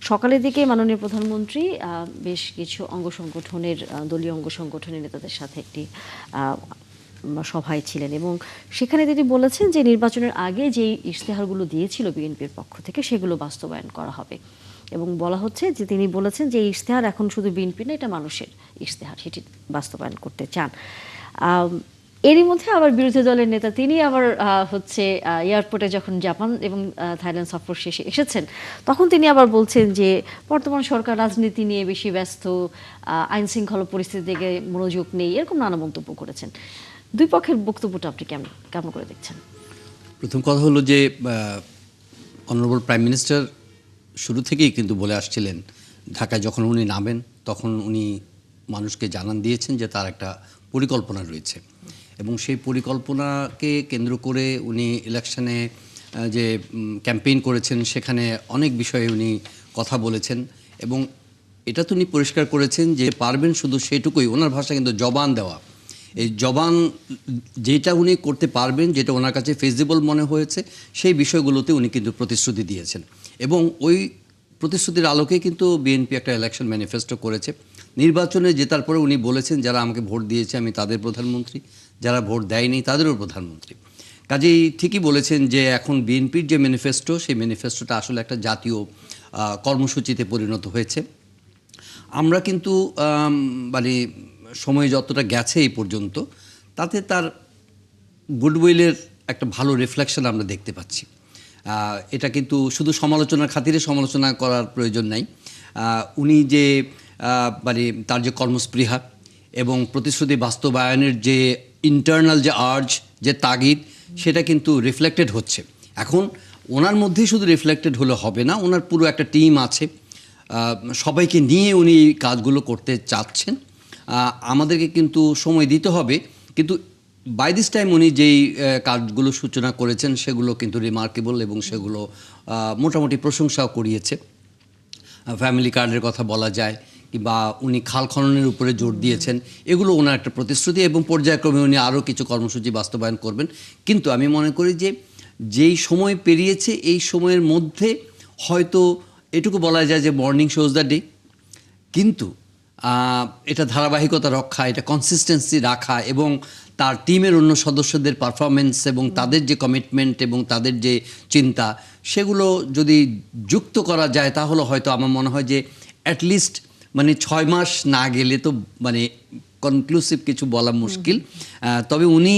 সকালের দিকে মাননীয় প্রধানমন্ত্রী বেশ কিছু অঙ্গ সংগঠনের দলীয় অঙ্গ সংগঠনের নেতাদের সাথে একটি সভায় ছিলেন এবং সেখানে তিনি বলেছেন যে নির্বাচনের আগে যেই ইশতেহারগুলো দিয়েছিল বিএনপির পক্ষ থেকে সেগুলো বাস্তবায়ন করা হবে এবং বলা হচ্ছে যে তিনি বলেছেন যে এই ইশতেহার এখন শুধু বিএনপি না, এটা মানুষের ইশতেহার, সেটি বাস্তবায়ন করতে চান। এরই মধ্যে আবার বিরোধী দলের নেতা তিনি আবার হচ্ছে এয়ারপোর্টে যখন জাপান এবং থাইল্যান্ড সফর শেষে এসেছেন তখন তিনি আবার বলছেন যে বর্তমান সরকার রাজনীতি নিয়ে বেশি ব্যস্ত, আইন শৃঙ্খলা পরিস্থিতি দিকে মনোযোগ নেই, এরকম নানা মন্তব্য করেছেন। দুই পক্ষের বক্তব্যটা আপনি কেমন করে দেখছেন? প্রথম কথা হলো যে অনারেবল প্রাইম মিনিস্টার শুরু থেকেই কিন্তু বলে আসছিলেন, ঢাকায় যখন উনি নামেন তখন উনি মানুষকে জানান দিয়েছেন যে তার একটা পরিকল্পনা রয়েছে এবং সেই পরিকল্পনাকে কেন্দ্র করে উনি ইলেকশনে যে ক্যাম্পেইন করেছেন সেখানে অনেক বিষয়ে উনি কথা বলেছেন এবং এটা তো উনি পরিষ্কার করেছেন যে পারবেন শুধু সেটুকুই, ওনার ভাষা কিন্তু জবান দেওয়া। এই জবান যেটা উনি করতে পারবেন, যেটা ওনার কাছে ফিজিবল মনে হয়েছে সেই বিষয়গুলোতে উনি কিন্তু প্রতিশ্রুতি দিয়েছেন এবং ওই প্রতিশ্রুতির আলোকে কিন্তু বিএনপি একটা ইলেকশন ম্যানিফেস্টো করেছে। নির্বাচনে জেতার পরে উনি বলেছেন যারা আমাকে ভোট দিয়েছে আমি তাদের প্রধানমন্ত্রী, যারা ভোট দেয়নি তাদেরও প্রধানমন্ত্রী। কাজেই ঠিকই বলেছেন যে এখন বিএনপির যে ম্যানিফেস্টো সেই ম্যানিফেস্টোটা আসলে একটা জাতীয় কর্মসূচিতে পরিণত হয়েছে। আমরা কিন্তু মানে সময় যতটা গেছে এই পর্যন্ত তাতে তার গুডউইলের একটা ভালো রিফ্লেকশন আমরা দেখতে পাচ্ছি। এটা কিন্তু শুধু সমালোচনার খাতিরে সমালোচনা করার প্রয়োজন নাই। উনি যে মানে তার যে কর্মস্পৃহা এবং প্রতিশ্রুতি বাস্তবায়নের যে ইন্টারনাল যে আর্জ, যে তাগিদ, সেটা কিন্তু রিফ্লেক্টেড হচ্ছে। এখন ওনার মধ্যেই শুধু রিফ্লেক্টেড হলে হবে না, ওনার পুরো একটা টিম আছে, সবাইকে নিয়ে উনি কাজগুলো করতে চাচ্ছেন। আমাদেরকে কিন্তু সময় দিতে হবে, কিন্তু বাই দিস টাইম উনি যেই কাজগুলো সূচনা করেছেন সেগুলো কিন্তু রিমার্কেবল এবং সেগুলো মোটামুটি প্রশংসাও করিয়েছে। ফ্যামিলি কার্ডের কথা বলা যায় কিংবা উনি খাল খননের উপরে জোর দিয়েছেন, এগুলো ওনার একটা প্রতিশ্রুতি এবং পর্যায়ক্রমে উনি আরও কিছু কর্মসূচি বাস্তবায়ন করবেন। কিন্তু আমি মনে করি যে যেই সময় পেরিয়েছে এই সময়ের মধ্যে হয়তো এটুকু বলা যায় যে মর্নিং শোজ দ্য ডে, কিন্তু এটা ধারাবাহিকতা রক্ষা, এটা কনসিস্টেন্সি রাখা এবং তার টিমের অন্য সদস্যদের পারফরমেন্স এবং তাদের যে কমিটমেন্ট এবং তাদের যে চিন্তা সেগুলো যদি যুক্ত করা যায় তাহলে হয়তো আমার মনে হয় যে অ্যাটলিস্ট মানে 6 মাস না গেলে তো মানে কনক্লুসিভ কিছু বলা মুশকিল। তবে উনি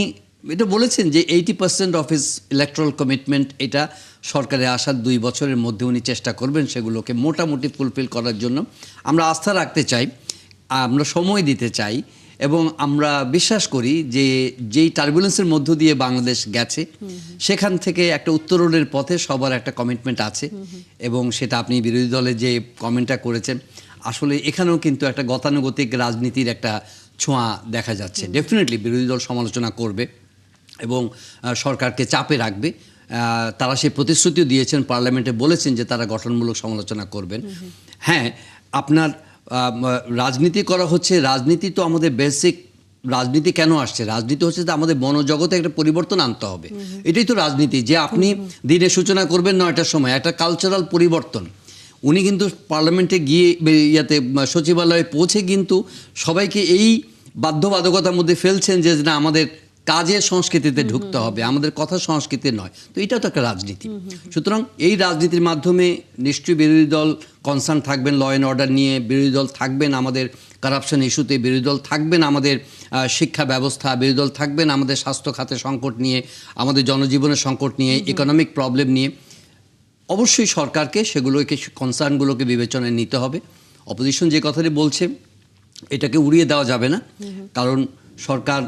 এটা বলেছেন যে 80% অফ হিজ ইলেকট্রাল কমিটমেন্ট এটা সরকারে আসার 2 বছরের মধ্যে উনি চেষ্টা করবেন সেগুলোকে মোটামুটি ফুলফিল করার জন্য। আমরা আস্থা রাখতে চাই, আমরা সময় দিতে চাই এবং আমরা বিশ্বাস করি যে যেই টার্বুলেন্সের মধ্য দিয়ে বাংলাদেশ গেছে সেখান থেকে একটা উত্তরণের পথে সবার একটা কমিটমেন্ট আছে এবং সেটা আপনি বিরোধী দলে যে কমেন্টটা করেছেন আসলে এখানেও কিন্তু একটা গতানুগতিক রাজনীতির একটা ছোঁয়া দেখা যাচ্ছে। ডেফিনেটলি বিরোধী দল সমালোচনা করবে এবং সরকারকে চাপে রাখবে। তারা সেই প্রতিশ্রুতিও দিয়েছেন, পার্লামেন্টে বলেছেন যে তারা গঠনমূলক সমালোচনা করবেন। হ্যাঁ, আপনার রাজনীতি করা হচ্ছে, রাজনীতি তো আমাদের বেসিক, রাজনীতি কেন আসছে? রাজনীতি হচ্ছে যে আমাদের মনোজগতে একটা পরিবর্তন আনতে হবে, এটাই তো রাজনীতি। যে আপনি দিনের সূচনা করবেন 9টার সময়, একটা কালচারাল পরিবর্তন। উনি কিন্তু পার্লামেন্টে গিয়ে ইয়াতে সচিবালয়ে পৌঁছে কিন্তু সবাইকে এই বাধ্যবাধকতার মধ্যে ফেলছেন যে না আমাদের কাজের সংস্কৃতিতে ঢুকতে হবে, আমাদের কথা সংস্কৃতি নয়। তো এটাও তো একটা রাজনীতি। সুতরাং এই রাজনীতির মাধ্যমে নিশ্চয়ই বিরোধী দল কনসার্ন থাকবেন ল অ্যান্ড অর্ডার নিয়ে, বিরোধী দল থাকবেন আমাদের কারাপশন ইস্যুতে, বিরোধী দল থাকবেন আমাদের শিক্ষা ব্যবস্থা, বিরোধী দল থাকবেন আমাদের স্বাস্থ্য খাতের সংকট নিয়ে, আমাদের জনজীবনের সংকট নিয়ে, ইকোনমিক প্রবলেম নিয়ে। অবশ্যই সরকারকে সেগুলোকে কনসার্নগুলোকে বিবেচনায় নিতে হবে। অপোজিশন যে কথাটি বলছে এটাকে উড়িয়ে দেওয়া যাবে না, কারণ সরকার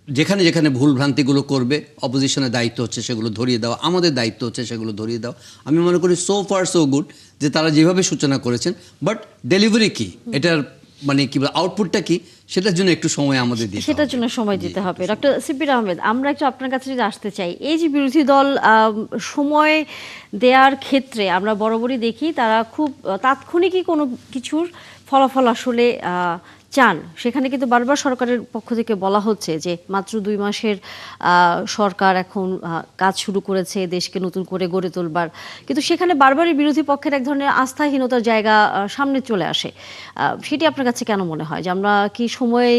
যেখানে যেখানে ভুল ভ্রান্তিগুলো করবে অপোজিশনের দায়িত্ব হচ্ছে সেগুলো ধরিয়ে দেওয়া, আমাদের দায়িত্ব হচ্ছে সেগুলো ধরিয়ে দেওয়া। আমি মনে করি সো ফার সো গুড যে তারা যেভাবে সূচনা করেছেন, বাট ডেলিভারি কি, এটার মানে কি আউটপুটটা কি, সেটার জন্য একটু সময় আমাদের দিতে হবে, সেটার জন্য সময় দিতে হবে। ডক্টর শিব্বির আহমেদ, আমরা একটু আপনার কাছে যদি আসতে চাই, এই যে বিরোধী দল সময় দেওয়ার ক্ষেত্রে আমরা বরাবরই দেখি তারা খুব তাৎক্ষণিকই কোনো কিছুর ফলাফল আসলে চান, সেখানে কিন্তু বারবার সরকারের পক্ষ থেকে বলা হচ্ছে যে মাত্র 2 মাসের সরকার এখন কাজ শুরু করেছে দেশকে নতুন করে গড়ে তুলবার, কিন্তু সেখানে বারবারই বিরোধী পক্ষের এক ধরনের আস্থাহীনতার জায়গা সামনে চলে আসে। সেটি আপনার কাছে কেন মনে হয় যে আমরা কি সময়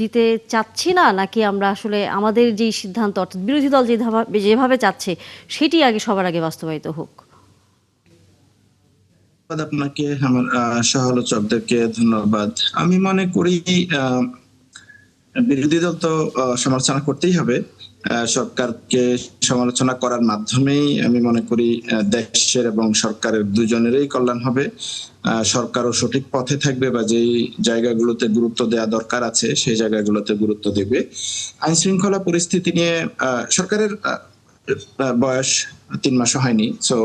দিতে চাচ্ছি না, নাকি আমরা আসলে আমাদের যেই সিদ্ধান্ত অর্থাৎ বিরোধী দল যেভাবে চাচ্ছে সেটি আগে সবার আগে বাস্তবায়িত হোক? ধন্যবাদ আপনাকে, আমার সহ-আলোচকদেরকে ধন্যবাদ। আমি মনে করি বিরোধী দল তো সমালোচনা করতেই হবে। সরকারকে সমালোচনা করার মাধ্যমেই আমি মনে করি দেশের এবং সরকারের দুজনেরই কল্যাণ হবে। সরকারও সঠিক পথে থাকবে বা যেই জায়গাগুলোতে গুরুত্ব দেওয়া দরকার আছে সেই জায়গাগুলোতে গুরুত্ব দেবে। আইন শৃঙ্খলা পরিস্থিতি নিয়ে সরকারের বয়স 3 মাসও হয়নি, সো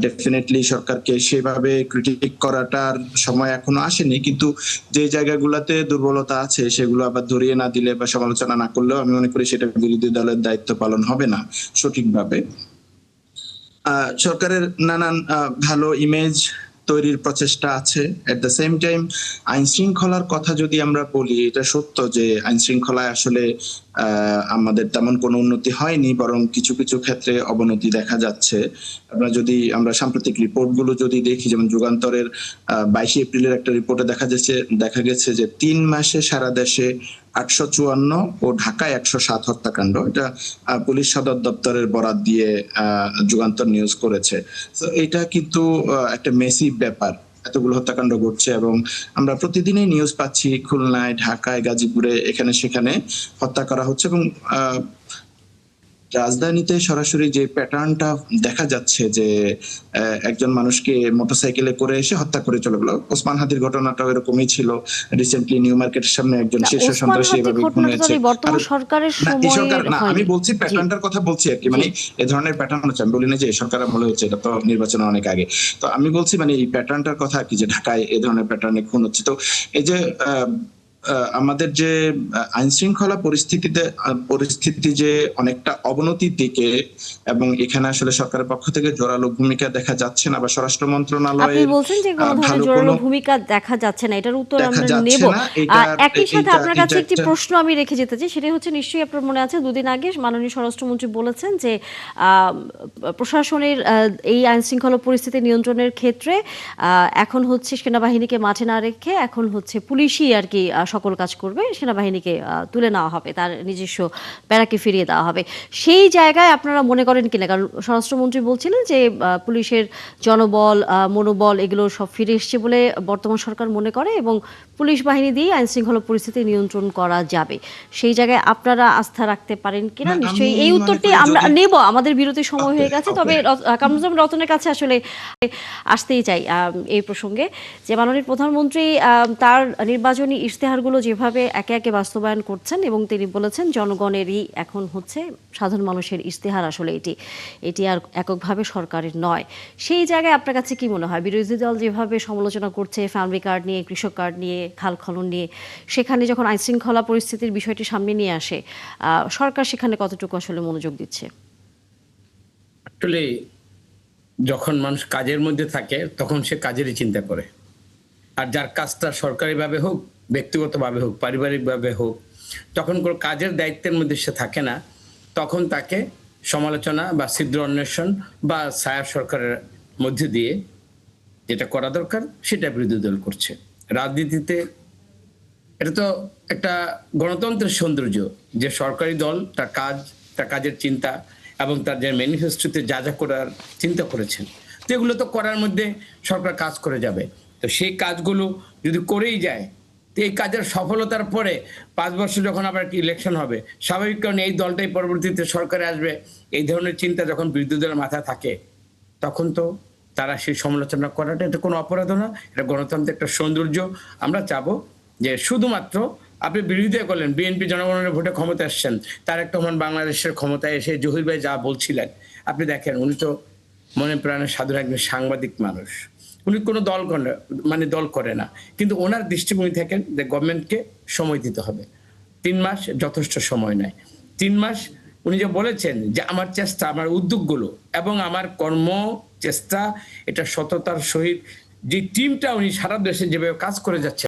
ডেফিনেটলি সরকারকে সেভাবে ক্রিটিক করাটার সময় এখনো আসেনি, কিন্তু যে জায়গাগুলোতে দুর্বলতা আছে সেগুলো আবার ধরিয়ে না দিলে বা সমালোচনা না করলেও আমি মনে করি সেটা বিরোধী দলের দায়িত্ব পালন হবে না সঠিকভাবে। সরকারের নানান ভালো ইমেজ তৈরির প্রচেষ্টা আছে। এট দ্য সেম টাইম আইন শৃঙ্খলার কথা যদি আমরা বলি, এটা সত্য যে আইন শৃঙ্খলায় আসলে আমাদের তেমন কোনো উন্নতি হয়নি, বরং কিছু কিছু ক্ষেত্রে অবনতি দেখা যাচ্ছে। আমরা সাম্প্রতিক রিপোর্টগুলো যদি দেখি, যেমন যুগান্তরের 22 এপ্রিলের একটা রিপোর্টে দেখা গেছে যে 3 মাসে সারা দেশে 854 ও ঢাকায় 107 হত্যাকাণ্ড, এটা পুলিশ সদর দপ্তরের বরাত দিয়ে যুগান্তর নিউজ করেছে। তো এটা কিন্তু একটা মেসিভ ব্যাপার, এতগুলো হত্যাকাণ্ড ঘটছে এবং আমরা প্রতিদিনই নিউজ পাচ্ছি খুলনায়, ঢাকায়, গাজীপুরে এখানে সেখানে হত্যা করা হচ্ছে এবং রাজধানীতে সরাসরি যে প্যাটার্নটা দেখা যাচ্ছে যে একজন মানুষকে মোটরসাইকেলে করে এসে হত্যা করে চলে গেল। ওসমান হাদির ঘটনাটাও এরকমই ছিল। রিসেন্টলি নিউ মার্কেটের সামনে একজন শীর্ষ সন্ত্রাসী এভাবে খুন হয়েছে। আমি বলছি প্যাটার্নটার কথা বলছি আর কি, মানে এই ধরনের প্যাটার্ন হচ্ছে, আমি বলি না যে সরকার আমলে হচ্ছে, এটা তো নির্বাচনের অনেক আগে। তো আমি বলছি মানে এই প্যাটার্নটার কথা আর কি, যে ঢাকায় এই ধরনের প্যাটার্নে খুন হচ্ছে। তো এই যে আমাদের যে আইন শৃঙ্খলা পরিস্থিতি যে অনেকটা অবনতির দিকে, এবং এখানে আসলে সরকারের পক্ষ থেকে জোরালো ভূমিকা দেখা যাচ্ছে না, বা স্বরাষ্ট্র মন্ত্রণালয়ের আপনি বলছেন যে কোনো ধরনের জোরালো ভূমিকা দেখা যাচ্ছে না, এটার উত্তর আমরা নেব। একই সাথে আপনার কাছে একটি প্রশ্ন আমি রেখে যেতে চাই, সেটা হচ্ছে নিশ্চয়ই আপনার মনে আছে দুদিন আগে মাননীয় স্বরাষ্ট্রমন্ত্রী বলেছেন যে প্রশাসনের এই আইন শৃঙ্খলা পরিস্থিতি নিয়ন্ত্রণের ক্ষেত্রে এখন হচ্ছে সেনাবাহিনীকে মাঠে না রেখে এখন হচ্ছে পুলিশই আর কি সকল কাজ করবে, সেনাবাহিনীকে তুলে নেওয়া হবে, তার নিজস্ব প্যারাকে ফিরিয়ে দেওয়া হবে। সেই জায়গায় আপনারা মনে করেন কিনা? কারণ স্বরাষ্ট্রমন্ত্রী বলছিলেন যে পুলিশের জনবল, মনোবল এগুলো সব ফিরে এসছে বলে বর্তমান সরকার মনে করে এবং পুলিশ বাহিনী দিয়ে আইন শৃঙ্খলা পরিস্থিতি নিয়ন্ত্রণ করা যাবে। সেই জায়গায় আপনারা আস্থা রাখতে পারেন কিনা? নিশ্চয়ই এই উত্তরটি আমরা নেব। আমাদের বিরতির সময় হয়ে গেছে, তবে কামরুজ্জামান রতনের কাছে আসলে আসতেই চাই এই প্রসঙ্গে যে মাননীয় প্রধানমন্ত্রী তার নির্বাচনী ইশতেহারগুলো যেভাবে একে একে বাস্তবায়ন করছেন এবং তিনি বলেছেন জনগণেরই এখন হচ্ছে সাধারণ মানুষের ইশতেহার, আসলে এটি আর এককভাবে সরকারের নয়। সেই জায়গায় আপনার কাছে কি মনে হয় বিরোধী দল যেভাবে সমালোচনা করছে ফ্যামিলি কার্ড নিয়ে, কৃষক কার্ড নিয়ে, খাল খনন নিয়ে, সেখানে যখন আইন শৃঙ্খলা পরিস্থিতির বিষয়টি সামনে নিয়ে আসে সরকার সেখানে কতটুকু আসলে মনোযোগ দিচ্ছে? আসলে যখন মানুষ কাজের মধ্যে থাকে তখন সে কাজেরই চিন্তা করে, আর যার কাজটা সরকারিভাবে হোক, ব্যক্তিগতভাবে হোক, পারিবারিকভাবে হোক, তখন কোনো কাজের দায়িত্বের মধ্যে সে থাকে না, তখন তাকে সমালোচনা বা ছিদ্র অন্বেষণ বা ছায়া সরকারের মধ্যে দিয়ে যেটা করা দরকার সেটা বিরোধী দল করছে। রাজনীতিতে এটা তো একটা গণতন্ত্রের সৌন্দর্য যে সরকারি দল তার কাজের চিন্তা এবং তার যে ম্যানিফেস্টোতে যা যা করার চিন্তা করেছেন, তো এগুলো তো করার মধ্যে সরকার কাজ করে যাবে। তো সেই কাজগুলো যদি করেই যায়, তো এই কাজের সফলতার পরে 5 বছর যখন আবার ইলেকশন হবে, স্বাভাবিক কারণে এই দলটাই পরবর্তীতে সরকারে আসবে, এই ধরনের চিন্তা যখন বিরোধী দলের মাথায় থাকে তখন তো তারা সেই সমালোচনা করাটা এটা কোনো অপরাধ না, এটা গণতন্ত্রের একটা সৌন্দর্য। আমরা চাবো যে শুধুমাত্র আপনি বিরোধিতা করলেন, বিএনপি জনগণের ভোটে ক্ষমতা আসছেন, তারেক রহমান বাংলাদেশের ক্ষমতায় এসে জহির ভাই যা বলছিলেন, আপনি দেখেন উনি তো মনে প্রাণে সাধারণ একজন সাংবাদিক মানুষ, উনি কোনো দল করে না, কিন্তু ওনার দৃষ্টিভঙ্গি থাকেন যে গভর্নমেন্টকে সময় দিতে হবে। 3 মাস যথেষ্ট সময় নয়। 3 মাস উনি যে বলেছেন যে আমার চেষ্টা, আমার উদ্যোগগুলো এবং আমার চেষ্টা, এটা সততার সহিত যে টিমটা উনি সারা দেশে যেভাবে কাজ করে যাচ্ছে